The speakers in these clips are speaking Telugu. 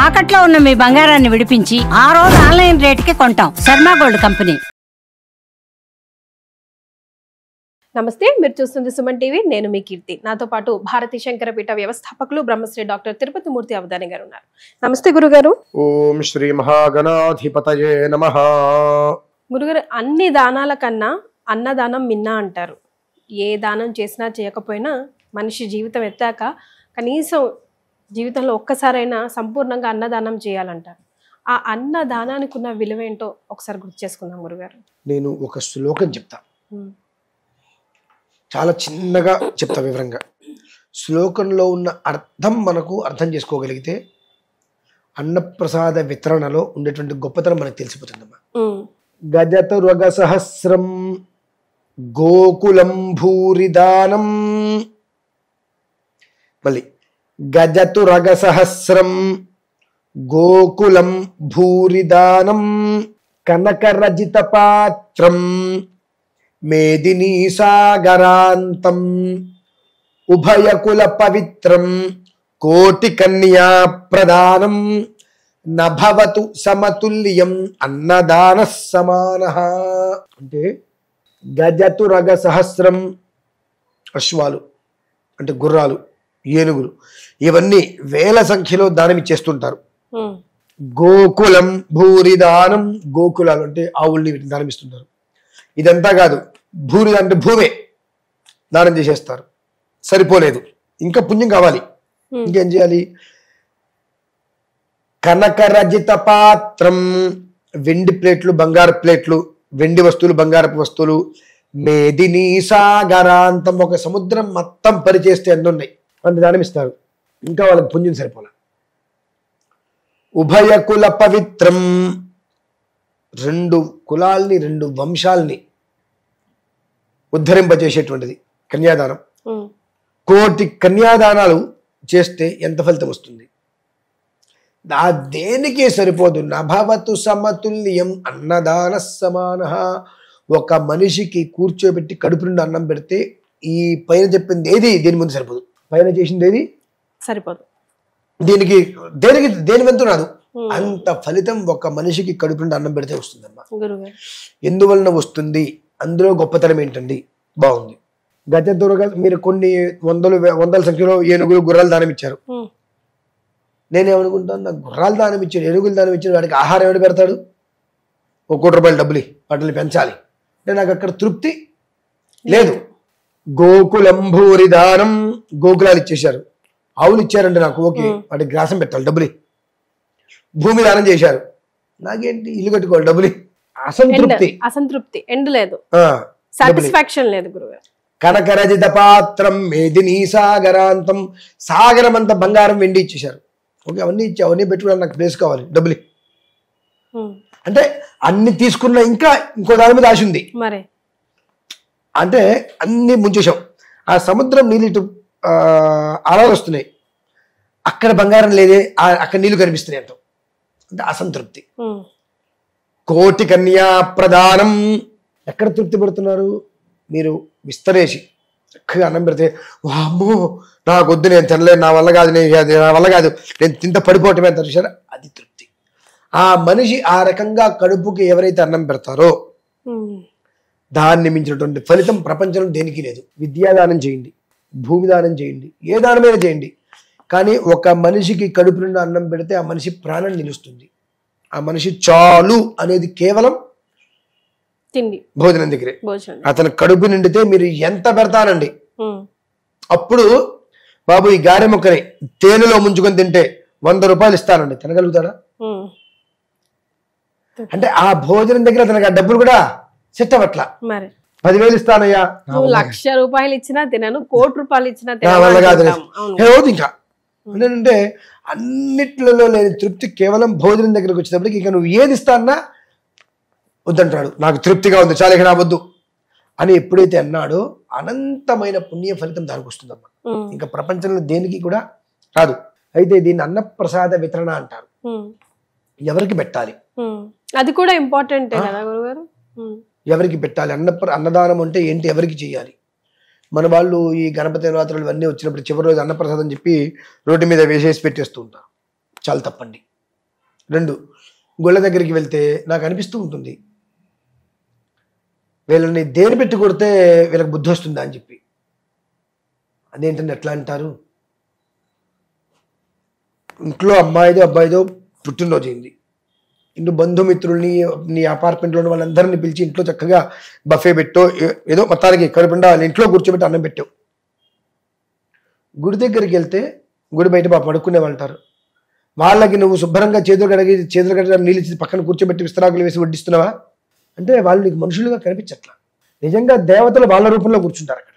తాకట్లో ఉన్న మీ బంగారాన్ని విడిపించి ఆ రోజు ఆన్లైన్ రేటుకి కొంటాం. Sharma gold company. నమస్తే, మీరు చూస్తుంది సుమన్ టీవీ. నేను మీ కీర్తి. నాతో పాటు భారతీ శంకరపీఠ వ్యవస్థాపకులు బ్రహ్మశ్రీ డాక్టర్ తిరుపతి మూర్తి అవధాని గారు ఉన్నారు. నమస్తే గురుగారు. ఓం శ్రీ మహాగణాధిపతయే నమః. గురుగారు, అన్ని దానాల కన్నా అన్నదానం మిన్నా అంటారు. ఏ దానం చేసినా చేయకపోయినా మనిషి జీవితం ఎత్తాక కనీసం జీవితంలో ఒక్కసారైనా సంపూర్ణంగా అన్నదానం చేయాలంటారు. ఆ అన్నదానానికి ఉన్న విలువేంటో ఒకసారి గుర్తు చేసుకుందాం గురుగారు. నేను ఒక శ్లోకం చెప్తా, చాలా చిన్నగా చెప్తా వివరంగా. శ్లోకంలో ఉన్న అర్థం మనకు అర్థం చేసుకోగలిగితే అన్నప్రసాద వితరణలో ఉండేటువంటి గొప్పతనం మనకు తెలిసిపోతుందమ్మా. గజతురగ సహస్రం గోకులం భూరిదానం. మళ్ళీ గజతురగ సహస్రం గోకులం భూరిదానం కనకరజిత పాత్రం మేదినీ సాగరాంతం ఉభయకుల పవిత్రం కోటి కన్యా ప్రదానం నభవతు సమతుల్యం అన్నదాన సమానః. అంటే గజతురగ సహస్రం, అశ్వాలు అంటే గుర్రాలు, ఏనుగులు, ఇవన్నీ వేల సంఖ్యలో దానం ఇచ్చేస్తుంటారు. గోకులం భూరిదానం, గోకులాలు అంటే ఆవుల్ని వీటిని దానం ఇస్తుంటారు. ఇదంతా కాదు, భూరి అంటే భూమే దానం చేసేస్తారు. సరిపోలేదు, ఇంకా పుణ్యం కావాలి. ఇంకేం చేయాలి? కనకరజిత పాత్రం, వెండి ప్లేట్లు, బంగారు ప్లేట్లు, వెండి వస్తువులు, బంగారపు వస్తువులు. మేదినీ సాగరాంతం, ఒక సముద్రం మొత్తం పరిచేస్తే ఎన్ని ఉన్నాయి అంత దానం ఇస్తారు. ఇంకా వాళ్ళకి పుణ్యం సరిపోలే. ఉభయకుల పవిత్రం, రెండు కులాల్ని, రెండు వంశాల్ని ఉద్ధరింపజేసేటువంటిది కన్యాదానం. కోటి కన్యాదానాలు చేస్తే ఎంత ఫలితం వస్తుంది? దేనికే సరిపోదు. నభవతు సమతుల్యం అన్నదాన సమానః. ఒక మనిషికి కూర్చోబెట్టి కడుపు నుండి అన్నం పెడితే ఈ పైన చెప్పింది ఏది దేని ముందు సరిపోదు. పైన చేసింది ఏది సరిపోదు. దేనికి దేని వెంత రాదు. అంత ఫలితం ఒక మనిషికి కడుపు నుండి అన్నం పెడితే వస్తుందమ్మా. ఎందువలన వస్తుంది? అందులో గొప్పతనం ఏంటండి? బాగుంది. గజతురగ, మీరు కొన్ని వందల సంఖ్యలో ఏనుగులు, గుర్రాలు దానం ఇచ్చారు. నేనేమనుకుంటాను, నాకు గుర్రాలు దానం ఇచ్చాడు, ఏనుగులు దానం ఇచ్చాడు, వాడికి ఆహారం ఎవడు పెడతాడు? ₹1 కోటి డబ్బులు వాటిని పెంచాలి అంటే నాకు అక్కడ తృప్తి లేదు. గోకులం భూరి దానం, గోకులాలు ఇచ్చేశారు. ఆవులు ఇచ్చారంటే నాకు ఓకే, వాటికి గ్రాసం పెట్టాలి, డబ్బులు. భూమి దానం చేశారు, నాకేంటి, ఇల్లు కట్టుకోవాలి, డబ్బులు. అసంతృప్తి ఎండ్ లేదు, సాటిస్ఫాక్షన్ లేదు గురుగారు. కనకరజిత పాత్రం మేదినీ సాగరాంతం, సాగరం అంతా బంగారం, వెండి ఇచ్చేశారు. ఓకే, అవన్నీ ఇచ్చి అవన్నీ పెట్టుకోవడానికి నాకు ప్లేస్ కావాలి, డబ్బులు. అంటే అన్ని తీసుకున్న ఇంకా ఇంకో దాని మీద ఆశ ఉంది. అంటే అన్ని ముంచేశాం. ఆ సముద్రం నీళ్ళు ఇటు అలలు వస్తున్నాయి, అక్కడ బంగారం లేదే, అక్కడ నీళ్లు కనిపిస్తున్నాయి అంటాం. అంటే అసంతృప్తి. కోటి కన్యా ప్రదానం, ఎక్కడ తృప్తి పడుతున్నారు? మీరు విస్తరేసి చక్కగా అన్నం పెడితే వామ్మో నాకు వద్దు, నేను తినలేదు, నా వల్ల కాదు, నేను తింత పడిపోవటమే అంత చూసారా, అది తృప్తి. ఆ మనిషి ఆ రకంగా కడుపుకి ఎవరైతే అన్నం పెడతారో దాన్ని మించినటువంటి ఫలితం ప్రపంచంలో దేనికి లేదు. విద్యాదానం చేయండి, భూమి దానం చేయండి, ఏ దానమైనా చేయండి, కానీ ఒక మనిషికి కడుపు నుండి అన్నం పెడితే ఆ మనిషి ప్రాణం నిలుస్తుంది. ఆ మనిషి చాలు అనేది కేవలం తిండి, భోజనం దగ్గరే. అతను కడుపు నిండితే మీరు ఎంత పెడతానండి. అప్పుడు బాబు ఈ గారె మొక్కని తేనెలో ముంచుకొని తింటే ₹100 ఇస్తానండి, తినగలుగుతాడా? అంటే ఆ భోజనం దగ్గర అతనికి ఆ డబ్బులు కూడా సెట్ అవ్వట్లా. 10,000 ఇస్తానయ్యా, ₹1,00,000 ఇచ్చినా తినను, ₹1,00,00,000 ఇచ్చినా వల్ల కాదు. ఇంకా ఏంటంటే అన్నిట్లలో లేని తృప్తి కేవలం భోజనం దగ్గరకు వచ్చేటప్పటికి ఇక నువ్వు ఏది ఇస్తానా వద్దంటాడు. నాకు తృప్తిగా ఉంది, చాలా ఇక నా వద్దు అని ఎప్పుడైతే అన్నాడో అనంతమైన పుణ్య ఫలితం దానికి వస్తుందమ్మా. ఇంకా ప్రపంచంలో దేనికి కూడా రాదు. అయితే దీన్ని అన్నప్రసాద వితరణ అంటారు. ఎవరికి పెట్టాలి? అది కూడా ఇంపార్టెంట్ కదా గురుగారు. ఎవరికి పెట్టాలి? అన్నదానం అంటే ఏంటి, ఎవరికి చేయాలి? మన వాళ్ళు ఈ గణపతి నవరాత్రులు ఇవన్నీ వచ్చినప్పుడు చివరి రోజు అన్నప్రసాదం చెప్పి రోడ్డు మీద వేసేసి పెట్టేస్తూ ఉంటారు. చాలా తప్పండి. 2 గుళ్ళ దగ్గరికి వెళ్తే నాకు అనిపిస్తూ ఉంటుంది వీళ్ళని దేని పెట్టి కొడితే వీళ్ళకి బుద్ధి వస్తుందా అని చెప్పి. అదేంటంటే ఎట్లా అంటారు, ఇంట్లో అమ్మాయిదో అబ్బాయిదో పుట్టినరోజు అయింది, ఇంట్లో బంధుమిత్రుల్ని నీ అపార్ట్మెంట్లో వాళ్ళందరినీ పిలిచి ఇంట్లో చక్కగా బఫే పెట్టో ఏదో మొత్తానికి కడుపుండా వాళ్ళ ఇంట్లో కూర్చోబెట్టి అన్నం పెట్టావు. గుడి దగ్గరికి వెళ్తే గుడి బయట పాపం అడుక్కునే వాళ్ళంటారు, వాళ్ళకి నువ్వు శుభ్రంగా చేతులు కడిగి నీళ్ళు ఇచ్చి పక్కన కూర్చోబెట్టి విస్తరాకులు వేసి వడ్డిస్తున్నావా అంటే వాళ్ళు నీకు మనుషులుగా కనిపించట్లా. నిజంగా దేవతలు వాళ్ళ రూపంలో కూర్చుంటారు అక్కడ.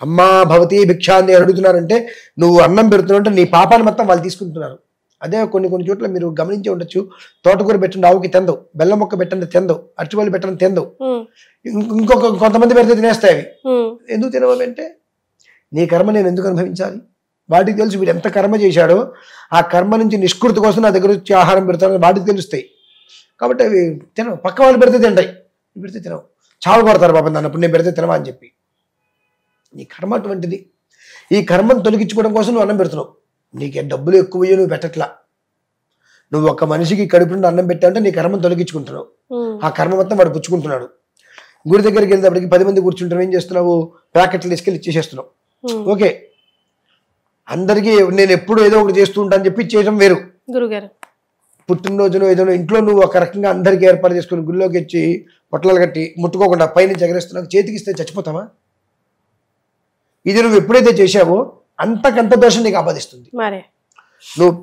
అమ్మా భవతి భిక్ష అని అడుగుతున్నారంటే నువ్వు అన్నం పెడుతున్నావు అంటే నీ పాపాన్ని మొత్తం వాళ్ళు తీసుకుంటున్నారు. అదే కొన్ని చోట్ల మీరు గమనించే ఉండొచ్చు, తోటకూర పెట్టండి ఆవుకి తెందవు, బెల్లం మొక్క పెట్టండి తెందవు, అరటిపళ్ళు పెట్టండి తెందవు, కొంతమంది పెడితే తినేస్తాయి అవి. ఎందుకు తినవి అంటే నీ కర్మ నేను ఎందుకు అనుభవించాలి, వాటికి తెలుసు వీడు ఎంత కర్మ చేశాడో ఆ కర్మ నుంచి నిష్కృతి కోసం నా దగ్గర వచ్చి ఆహారం పెడతానని వాటికి తెలుస్తాయి. కాబట్టి అవి తినవు. పక్క వాళ్ళు పెడితే తింటాయి, పెడితే తినవు, చావు కొడతారు పాపం దాన్ని, అప్పుడు నేను పెడితే తినవా అని చెప్పి. నీ కర్మ అటువంటిది. ఈ కర్మను తొలగించుకోవడం కోసం నువ్వు అన్నం పెడుతున్నావు. నీకే డబ్బులు ఎక్కువయ్యో నువ్వు పెట్టట్లా. నువ్వు ఒక మనిషికి కడుపు నుండి అన్నం పెట్టావంటే నీ కర్మను తొలగించుకుంటున్నావు. ఆ కర్మ మొత్తం వాడు పుచ్చుకుంటున్నాడు. గుడి దగ్గరికి వెళ్ళేటప్పటికి 10 మంది కూర్చుంటావు, ఏం చేస్తున్నావు, ప్యాకెట్లు తీసుకెళ్ళి ఇచ్చేసేస్తున్నావు. ఓకే, అందరికీ నేను ఎప్పుడు ఏదో ఒకటి చేస్తూ ఉంటాను చెప్పి చేయడం వేరు. గురుగారు పుట్టినరోజును ఏదో ఇంట్లో నువ్వు ఒక రకంగా అందరికీ ఏర్పాటు చేసుకుని గుళ్ళోకి వచ్చి పొట్లాలు కట్టి ముట్టుకోకుండా పైనుంచి ఎగరేస్తున్నావు, చేతికి ఇస్తే చచ్చిపోతావా? ఇది నువ్వు ఎప్పుడైతే చేశావో అంతకంత దోషం నీకు ఆపాదిస్తుంది. నువ్వు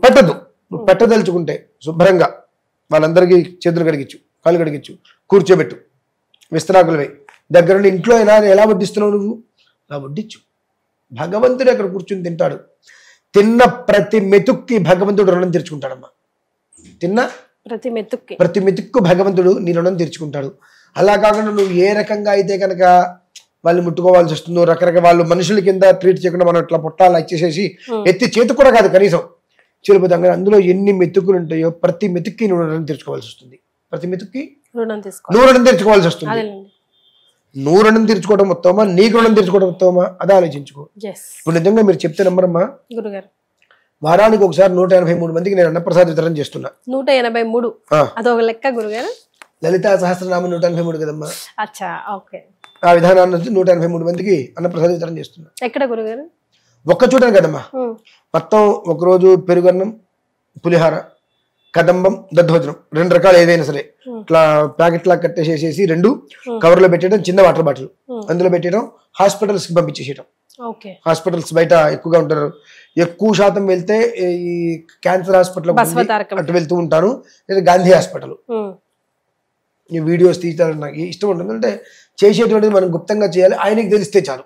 పెట్టదలుచుకుంటే శుభ్రంగా వాళ్ళందరికీ చేతులు కడిగించు, కాళ్ళు కడిగించు, కూర్చోబెట్టు, విస్తరాకులు వేయి, దగ్గరుండి ఇంట్లో ఎలా వడ్డిస్తున్నావు నువ్వు అలా వడ్డించు. భగవంతుడు అక్కడ కూర్చుని తింటాడు. తిన్న ప్రతి మెతుక్కి భగవంతుడు రుణం తీర్చుకుంటాడమ్మా. తిన్న ప్రతి మెతుక్కు భగవంతుడు నీ రుణం తీర్చుకుంటాడు. అలా కాకుండా నువ్వు ఏ రకంగా అయితే కనుక వాళ్ళు ముట్టుకోవాల్సి వస్తుందో, రకరకాల వాళ్ళు మనుషుల కింద ట్రీట్ చేయకుండా మనం ఇట్లా పొట్టాలు ఇచ్చేసేసి ఎత్తి చేతు కూడా కాదు కనీసం చెలిపోతాం. అందులో ఎన్ని మెతుకులు ఉంటాయో ప్రతి మెతుక్కి నువ్వు రుణం తీర్చుకోవాల్సి వస్తుంది. ప్రతి మెతుక్కి నువ్వు రుణం తీర్చుకోవాల్సి వస్తుంది. నువ్వు రుణం తీర్చుకోవడం ఉత్తమమా, నీకు రుణం తీర్చుకోవడం ఉత్తమమా, అదే ఆలోచించుకో. ఇప్పుడు నిజంగా మీరు చెప్తే నమ్మరమ్మా, వారానికి ఒకసారి 183 మందికి నేను అన్నప్రసాద వితరణ చేస్తున్నా. 183 అదొక లెక్క గురుగారు. లలితా సహస్రనామం 183 కదమ్మా. అచ్చా, ఓకే. ఆ విధానాన్ని నుంచి 183 మందికి అన్నప్రసాద వితరణ చేస్తున్నా. ఎక్కడ గురుగారు? ఒక్క చోట కదమ్మా, మొత్తం ఒకరోజు పెరుగన్నం, పులిహార, కదంబం, దద్దోజనం 2 రకాలు ఏదైనా సరే ఇట్లా ప్యాకెట్ లా కట్టేసేసి 2 కవర్లో పెట్టేయడం, చిన్న వాటర్ బాటిల్ అందులో పెట్టేయడం, హాస్పిటల్స్ కి పంపించేసేయడం. హాస్పిటల్స్ బయట ఎక్కువగా ఉంటారు, ఎక్కువ శాతం వెళ్తే ఈ క్యాన్సర్ హాస్పిటల్ అటు వెళ్తూ ఉంటాను, లేదా గాంధీ హాస్పిటల్. ఈ వీడియోస్ తీయడానికి నాకు ఇష్టం ఉంటుంది. అంటే చేసేటువంటిది మనం గుప్తంగా చేయాలి, ఆయనకి తెలిస్తే చాలు.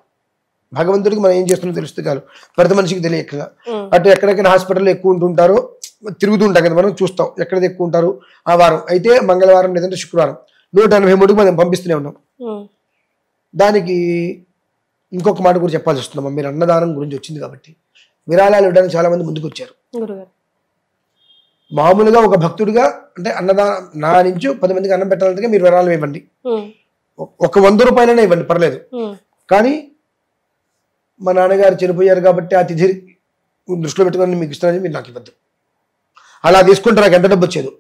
భగవంతుడికి మనం ఏం చేస్తున్నా తెలిస్తే చాలు, ప్రతి మనిషికి తెలియక. అటు ఎక్కడెక్కడ హాస్పిటల్ ఎక్కువ ఉంటుంటారో తిరుగుతూ ఉంటాం కదా, మనం చూస్తాం ఎక్కడైతే ఎక్కువ ఉంటారు ఆ వారం. అయితే మంగళవారం లేదంటే శుక్రవారం 183 మనం పంపిస్తూనే ఉన్నాం. దానికి ఇంకొక మాట కూడా చెప్పాల్సి వస్తుందమ్మా, మీరు అన్నదానం గురించి వచ్చింది కాబట్టి. విరాళాలు ఇవ్వడానికి చాలా మంది ముందుకు వచ్చారు. మామూలుగా ఒక భక్తుడిగా అంటే అన్నదానం నా నుంచి 10 మందికి అన్నం పెట్టాలంటే మీరు విరాళం ఇవ్వండి, ఒక 100 రూపాయలనే ఇవ్వండి పర్లేదు. కానీ మా నాన్నగారు చనిపోయారు కాబట్టి ఆ తిథి దృష్టిలో పెట్టుకొని మీకు ఇస్తానని మీరు నాకు ఇవ్వద్దు. అలా తీసుకుంటే నాకు ఎంత డబ్బు వచ్చేది.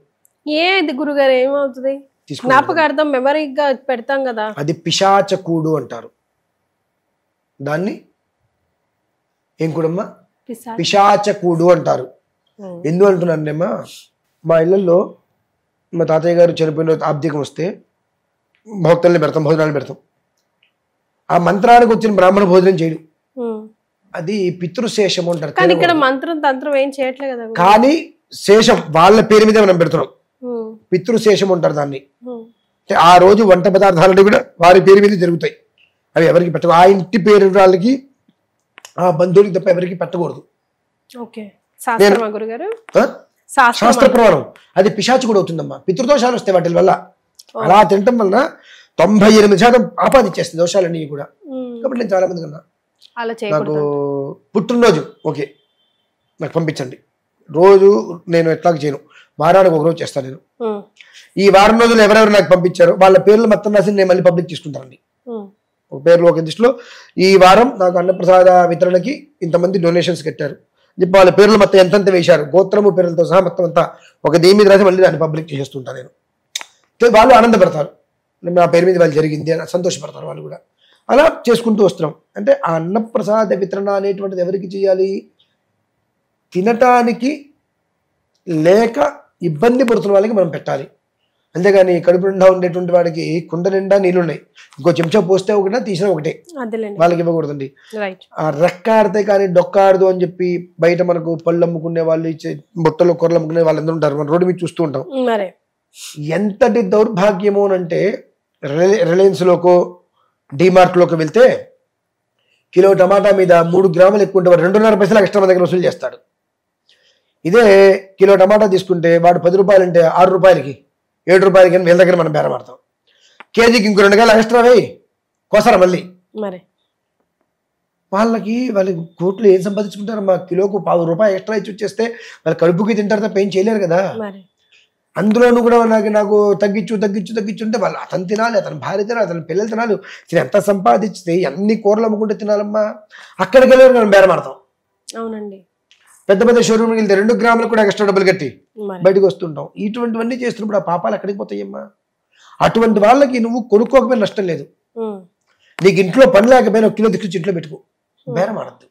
ఏది గురుగారు ఏమవుతుంది? జ్ఞాపకార్థం మెమరీగా పెడతాం కదా. అది పిశాచకూడు అంటారు దాన్ని. ఏం కూడమ్మా? పిశాచకూడు అంటారు. ఎందుకు అంటున్నానమ్మా, మా ఇళ్లలో మా తాతయ్య గారు చనిపోయిన ఆబ్దికం వస్తే భక్తుల్ని పెడతాం, భోజనాలు పెడతాం. ఆ మంత్రానికి వచ్చిన బ్రాహ్మణ భోజనం చేయడు, అది పితృశేషము అంటారు. కానీ ఇక్కడ మంత్రం తంత్రం ఏం చేయట్లేదు కదా. కానీ శేషం వాళ్ళ పేరు మీద మనం పెడుతున్నాం, పితృశేషం అంటారు దాన్ని. ఆ రోజు వంట పదార్థాలన్నీ కూడా వారి పేరు మీద జరుగుతాయి. అవి ఎవరికి పెట్టకూడదు, ఆ ఇంటి పేరు వాళ్ళకి, ఆ బంధువులకి తప్ప ఎవరికి పెట్టకూడదు. శాస్త్ర ప్రమాణం. అది పిశాచి కూడా అవుతుందమ్మా. పితృదోషాలు వస్తాయి వాటి వల్ల. అలా తినటం వలన 98% ఆపాదించేస్తాయి దోషాలన్నీ కూడా. కాబట్టి నేను చాలా మంది కన్నా నాకు పుట్టినరోజు ఓకే నాకు పంపించండి, రోజు నేను ఎట్లాగ చేయను, వారానికి ఒక రోజు చేస్తాను నేను. ఈ వారం రోజులు ఎవరెవరు నాకు పంపించారో వాళ్ళ పేర్లు మొత్తం రాసి నేను మళ్ళీ పబ్లిక్ చేసుకుంటానండి. ఒక పేర్లు ఒక లిస్టులో ఈ వారం నాకు అన్నప్రసాద వితరణకి ఇంతమంది డొనేషన్స్ కట్టారు, చెప్పి వాళ్ళ పేర్లు మొత్తం ఎంతంత వేశారు, గోత్రము పేర్లతో సహా మొత్తం అంతా ఒక దీని మీద రాసి మళ్ళీ దాన్ని పబ్లిక్ చేస్తుంటాను నేను. వాళ్ళు ఆనందపడతారు, నా పేరు మీద వాళ్ళు జరిగింది అని సంతోషపడతారు వాళ్ళు కూడా. అలా చేసుకుంటూ వస్తున్నాం. అంటే ఆ అన్నప్రసాద వితరణ అనేటువంటిది ఎవరికి చేయాలి? తినటానికి లేక ఇబ్బంది పడుతున్న వాళ్ళకి మనం పెట్టాలి. అంతేగాని కడుపు నిండా ఉండేటువంటి వాడికి కుండ నిండా నీళ్ళున్నాయి, ఇంకో చెంచా పోస్తే ఒకటే తీసినా ఒకటే, వాళ్ళకి ఇవ్వకూడదండి. ఆ రెక్కాడితే కానీ డొక్కాడదు అని చెప్పి బయట మనకు పళ్ళు అమ్ముకునే వాళ్ళు, ఇచ్చే బొట్టలో కూరలు అమ్ముకునే వాళ్ళందరూ ఉంటారు, మనం రోడ్డు మీద చూస్తూ ఉంటాం. ఎంతటి దౌర్భాగ్యము అంటే రిలయన్స్ లోకో డిమార్ట్ లోకి వెళ్తే కిలో టమాటా మీద 3 గ్రాములు ఎక్కువ ఉంటే వాడు 2.5 పైసలు ఎక్స్ట్రా మన దగ్గర వసూలు చేస్తాడు. ఇదే కిలో టమాటా తీసుకుంటే వాడు 10 రూపాయలు అంటే 6 రూపాయలకి 7 రూపాయలకి అని వీళ్ళ దగ్గర మనం బేరం ఆడతాం. కేజీకి ఇంకో 2 కాయలు ఎక్స్ట్రా వేయి కోసారా మళ్ళీ. వాళ్ళకి కోట్లు ఏం సంపాదించుకుంటారు? మా కిలోకు 10 రూపాయలు ఎక్స్ట్రా ఇచ్చి వచ్చేస్తే వాళ్ళు కడుపుకి తింటారు తప్ప ఏం చేయలేరు కదా. అందులోనూ కూడా నాకు తగ్గించు అంటే వాళ్ళు అతను తినాలి, అతని భార్య తినాలి, అతని పిల్లలు తినాలి. ఎంత సంపాదించితే అన్ని కూరలు అమ్ముకుంటే తినాలమ్మా. అక్కడికి వెళ్ళి మనం బేరమాడతాం. అవునండి. పెద్ద పెద్ద షోరూమ్కి వెళ్తే 2 గ్రాములకు కూడా ఎక్స్ట్రా డబ్బులు కట్టి బయటకు వస్తుంటాం. ఇటువంటివన్నీ చేస్తున్నప్పుడు ఆ పాపాలు ఎక్కడికి పోతాయమ్మా? అటువంటి వాళ్ళకి నువ్వు కొనుక్కోకపోయినా నష్టం లేదు. నీకు ఇంట్లో పని లేకపోయినా 1 కిలో తీసుకొచ్చి ఇంట్లో పెట్టుకో, బేరమాడద్దు.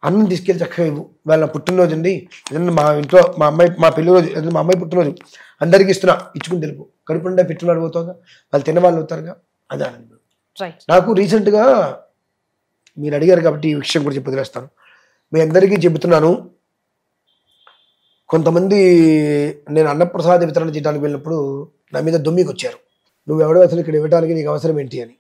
అన్నం తీసుకెళ్ళి చక్కగా ఇవ్వు. వాళ్ళ పుట్టినరోజు అండి, ఏదన్నా మా ఇంట్లో మా అమ్మాయి మా పెళ్లి రోజు, ఏదన్నా మా అమ్మాయి పుట్టినరోజు అందరికీ ఇస్తున్నా, ఇచ్చుకుని తెలుపు. కడుపు నిండా పెట్టినాడు పోతావుగా, వాళ్ళు తినవాళ్ళు అవుతారుగా, అదే ఆనందం. నాకు రీసెంట్గా మీరు అడిగారు కాబట్టి ఈ విషయం కూడా చెప్పి వదిలేస్తాను. మీ అందరికీ చెబుతున్నాను, కొంతమంది నేను అన్నప్రసాద వితరణ చేయడానికి వెళ్ళినప్పుడు నా మీద దొమ్మికి వచ్చారు. నువ్వు ఎవడో అసలు ఇక్కడ ఇవ్వడానికి నీకు అవసరం ఏంటి అని.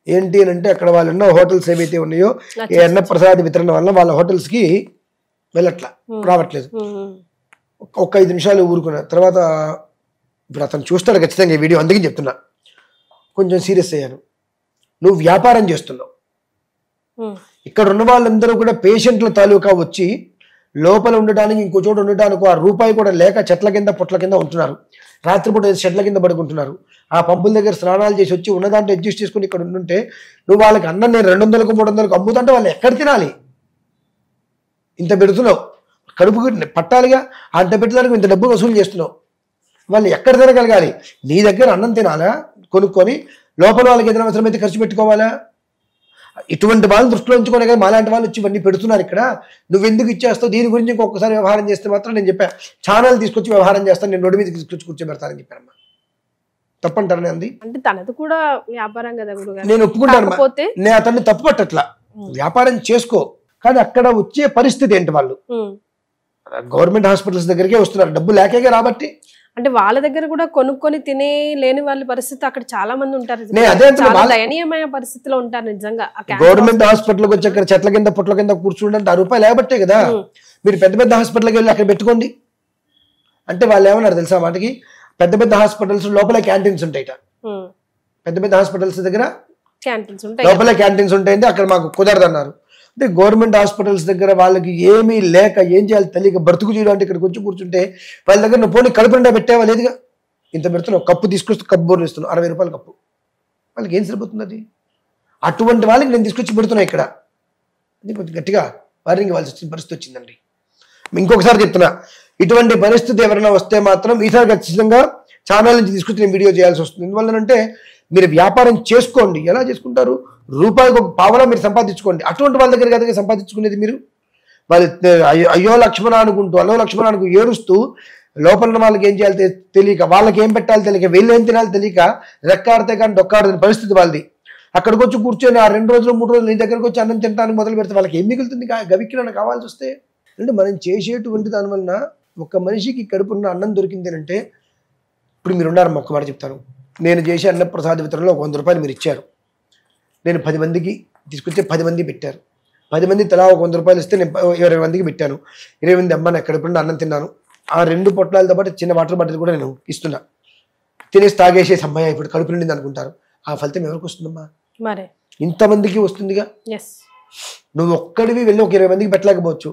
ఏంటి అని అంటే అక్కడ వాళ్ళు ఉన్న హోటల్స్ ఏవైతే ఉన్నాయో ఈ అన్నప్రసాద వితరణ వల్ల వాళ్ళ హోటల్స్ కి రావట్లేదు. ఒక 5 నిమిషాలు ఊరుకున్న తర్వాత ఇప్పుడు అతను చూస్తాడు ఖచ్చితంగా ఈ వీడియో, అందుకే చెప్తున్నా. కొంచెం సీరియస్ అయ్యాను. నువ్వు వ్యాపారం చేస్తున్నావు, ఇక్కడ ఉన్న వాళ్ళందరూ కూడా పేషెంట్ల తాలూకా వచ్చి లోపల ఉండడానికి ఇంకో చోట ఉండడానికి ఆ రూపాయి కూడా లేక చెట్ల కింద పొట్ల కింద ఉంటున్నారు. రాత్రిపూట షెడ్ల కింద పడుకుంటున్నారు. ఆ పంపుల దగ్గర స్నానాలు చేసి వచ్చి ఉన్నదాంట్లో అడ్జస్ట్ చేసుకుని ఇక్కడ ఉంటుంటే నువ్వు వాళ్ళకి అన్నం నేను 200కు 300కు అమ్ముతుంటే వాళ్ళు ఎక్కడ తినాలి? ఇంత పెడుతున్నావు, కడుపుకి పట్టాలిగా, అంత పెట్టడానికి ఇంత డబ్బు వసూలు చేస్తున్నావు. వాళ్ళు ఎక్కడ తినగలగాలి? నీ దగ్గర అన్నం తినాలా కొనుక్కొని, లోపల వాళ్ళకి ఏదైనా అవసరమైతే ఖర్చు పెట్టుకోవాలా? ఇటువంటి వాళ్ళని దృష్టిలో ఉంచుకునే కదా మాలాంటి వాళ్ళు వచ్చి ఇవన్నీ పెడుతున్నారు ఇక్కడ. నువ్వెందుకు ఇచ్చేస్తావు? దీని గురించి ఇంకొకసారి వ్యవహారం చేస్తే మాత్రం నేను చెప్పా ఛానల్ తీసుకొచ్చి వ్యవహారం చేస్తాను, నేను రోడ్డు మీద తీసుకొచ్చి కూర్చోబెడతానని చెప్పానమ్మా. తప్పంటారని అంది. అంటే తనది కూడా వ్యాపారం కదా గురుగారు. నేను ఒప్పుకుంటాను, నేను అతన్ని తప్పు పట్టట్లా, వ్యాపారం చేసుకో. కానీ అక్కడ వచ్చే పరిస్థితి ఏంటి? వాళ్ళు గవర్నమెంట్ హాస్పిటల్స్ దగ్గరికే వస్తున్నారు, డబ్బు లేకే రాబట్టి. అంటే వాళ్ళ దగ్గర కూడా కొనుక్కొని తినే లేని వాళ్ళ పరిస్థితి అక్కడ చాలా మంది ఉంటారు, దయనీయమైన పరిస్థితిలో ఉంటారు నిజంగా. గవర్నమెంట్ హాస్పిటల్కి వచ్చి అక్కడ చెట్ల కింద పొట్ల కింద కూర్చుంటే 6 రూపాయలు లేబట్టే కదా. మీరు పెద్ద పెద్ద హాస్పిటల్కి వెళ్ళి అక్కడ పెట్టుకోండి అంటే వాళ్ళు ఏమన్నారు తెలుసా? వాటికి పెద్ద పెద్ద హాస్పిటల్స్ లోపల క్యాంటీన్స్ ఉంటాయి. పెద్ద పెద్ద హాస్పిటల్స్ దగ్గర లోపల క్యాంటీన్స్ ఉంటాయంటే అక్కడ మాకు కుదరదు అన్నారు. అంటే గవర్నమెంట్ హాస్పిటల్స్ దగ్గర వాళ్ళకి ఏమీ లేక ఏం చేయాలి తెలియక బ్రతుకు చేయడం అంటే ఇక్కడికి వచ్చి కూర్చుంటే వాళ్ళ దగ్గర నువ్వు పోనీ కడుపు నిండా పెట్టేవా లేదుగా. ఇంత పెడుతున్నావు, కప్పు తీసుకొస్తూ కప్పు బోర్లు ఇస్తున్నావు, 60 రూపాయల కప్పు, వాళ్ళకి ఏం సరిపోతుంది అది? అటువంటి వాళ్ళకి నేను తీసుకొచ్చి పెడుతున్నా ఇక్కడ. అది కొంచెం గట్టిగా వారికి వాళ్ళకి వచ్చిన పరిస్థితి వచ్చిందండి. ఇంకొకసారి చెప్తున్నా, ఇటువంటి పరిస్థితి ఎవరైనా వస్తే మాత్రం ఈసారి ఖచ్చితంగా ఛానల్ నుంచి తీసుకొచ్చి నేను వీడియో చేయాల్సి వస్తుంది. ఎందువల్లనంటే మీరు వ్యాపారం చేసుకోండి. ఎలా చేసుకుంటారు? రూపాయికి 1 పావలా మీరు సంపాదించుకోండి. అటువంటి వాళ్ళ దగ్గర కదా సంపాదించుకునేది మీరు. వాళ్ళు అయ్యో లక్ష్మణ అనుకుంటూ అల్లో లక్ష్మణ అనుకుంటూ ఏడుస్తూ లోపల వాళ్ళకి ఏం చేయాలి తెలియక, వాళ్ళకి ఏం పెట్టాలి తెలియక, వీళ్ళు ఏం తినాలి తెలియక రెక్కాడితే కానీ డొక్కాడని పరిస్థితి వాళ్ళది. అక్కడికి వచ్చి కూర్చొని ఆ 2 రోజులు 3 రోజులు నీ దగ్గరకు వచ్చి అన్నం తినడానికి మొదలు పెడితే వాళ్ళకి ఏం మిగులుతుంది? గవిక్కిన కావాల్సి వస్తే. అంటే మనం చేసేటువంటి దానివల్ల ఒక మనిషికి కడుపున్న అన్నం దొరికింది అంటే, ఇప్పుడు మీరు ఉన్నారమ్మా, ఒక్క మాట చెప్తాను. నేను చేసే అన్నప్రసాద వితరణలో 100 రూపాయలు మీరు ఇచ్చారు, నేను 10 మందికి తీసుకొచ్చే 10 మంది పెట్టారు. 10 మంది తలా 100 రూపాయలు ఇస్తే నేను 20 మందికి పెట్టాను. 20 మంది అమ్మ ఎక్కడ ఎప్పుడు అన్నం తిన్నాను. ఆ 2 పొట్లాలతో పాటు చిన్న వాటర్ బాటిల్ కూడా నేను ఇస్తున్నా. తినేసి తాగేసేసి అమ్మాయి ఇప్పుడు కడుపు నిండింది అనుకుంటారు. ఆ ఫలితం ఎవరికి వస్తుందమ్మా? ఇంతమందికి వస్తుందిగా. నువ్వు ఒక్కడివి వెళ్ళి ఒక 20 మందికి పెట్టలేకపోవచ్చు.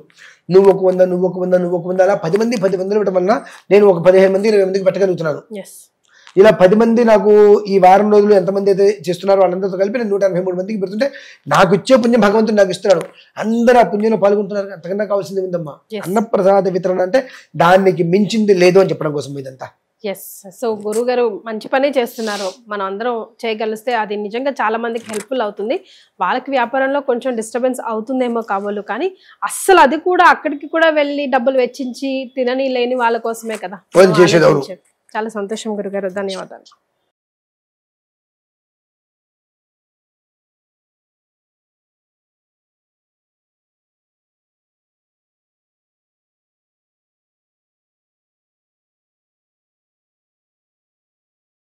నువ్వు ఒక 100, నువ్వు ఒక 100, నువ్వు ఒక 100, అలా 10 మంది 10 మందిలో పెట్టడం వల్ల నేను ఒక 15 మంది 20 మందికి పెట్టగలుగుతున్నాను. ఇలా 10 మంది నాకు ఈ వారం రోజులు ఎంతమంది అయితే చేస్తున్నారో వాళ్ళందరితో కలిపి నేను 183 మందికి పెడుతుంటే నాకు ఇచ్చే పుణ్యం భగవంతుడు నాకు ఇస్తున్నాడు. అందరూ ఆ పుణ్యంలో పాల్గొంటున్నారు. అంతకన్నా కావాల్సింది ఉందమ్మా. అన్నప్రసాద వితరణ అంటే దానికి మించింది లేదు అని చెప్పడం కోసం ఇదంతా. ఎస్. సో గురుగారు మంచి పనే చేస్తున్నారు. మనం అందరం చేయగలిస్తే అది నిజంగా చాలా మందికి హెల్ప్ఫుల్ అవుతుంది. వాళ్ళకి వ్యాపారంలో కొంచెం డిస్టర్బెన్స్ అవుతుందేమో కాబోలు, కానీ అస్సలు అది కూడా అక్కడికి కూడా వెళ్ళి డబ్బులు వెచ్చించి తినని లేని వాళ్ళ కోసమే కదా. చేసేది. చాలా సంతోషం గురుగారు, ధన్యవాదాలు.